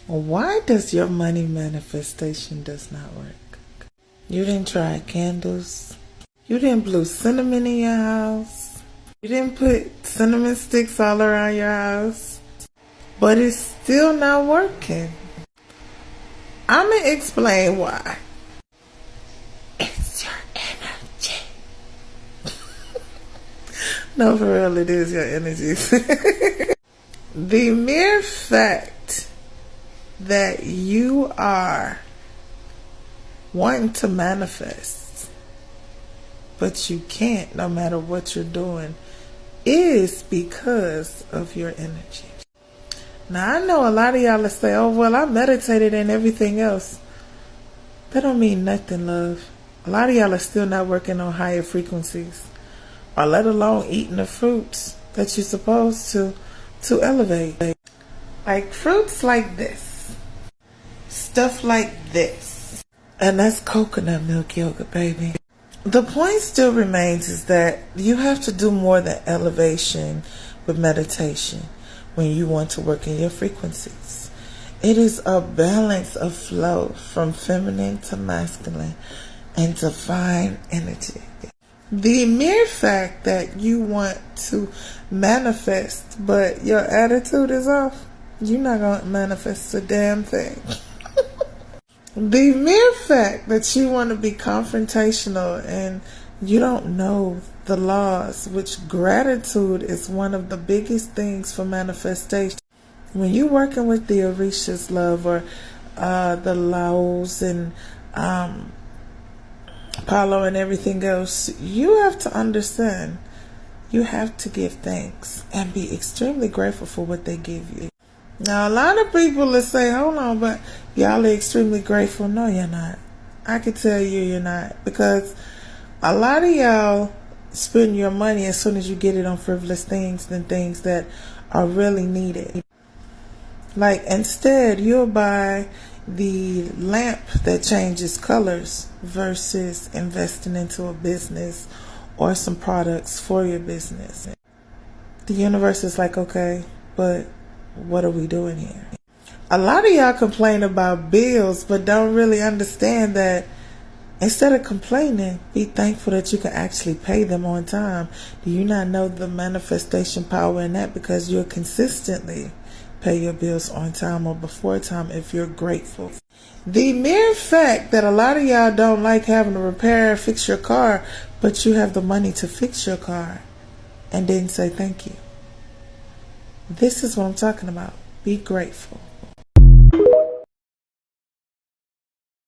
Why does your money manifestation does not work? You didn't try candles. You didn't blow cinnamon in your house. You didn't put cinnamon sticks all around your house. But it's still not working. I'm going to explain why. It's your energy. No, for real, it is your energy. The mere fact that you are wanting to manifest, but you can't no matter what you're doing, is because of your energy. Now, I know a lot of y'all will say, oh, well, I meditated and everything else. That don't mean nothing, love. A lot of y'all are still not working on higher frequencies, or let alone eating the fruits that you're supposed to elevate. Like fruits like this. Stuff like this. And that's coconut milk yogurt, baby. The point still remains is that you have to do more than elevation with meditation when you want to work in your frequencies. It is a balance of flow from feminine to masculine and divine energy. The mere fact that you want to manifest, but your attitude is off, you're not going to manifest a damn thing. The mere fact that you want to be confrontational and you don't know the laws, which gratitude is one of the biggest things for manifestation. When you're working with the Orishas, love, or the Laos and Apollo and everything else, you have to understand, you have to give thanks and be extremely grateful for what they give you. Now, a lot of people will say, hold on, but y'all are extremely grateful. No, you're not. I can tell you you're not. Because a lot of y'all spend your money as soon as you get it on frivolous things than things that are really needed. Like, instead, you'll buy the lamp that changes colors versus investing into a business or some products for your business. The universe is like, okay, but what are we doing here? A lot of y'all complain about bills, but don't really understand that instead of complaining, be thankful that you can actually pay them on time. Do you not know the manifestation power in that? Because you'll consistently pay your bills on time or before time if you're grateful. The mere fact that a lot of y'all don't like having to repair or fix your car, but you have the money to fix your car and didn't say thank you. This is what I'm talking about. Be grateful.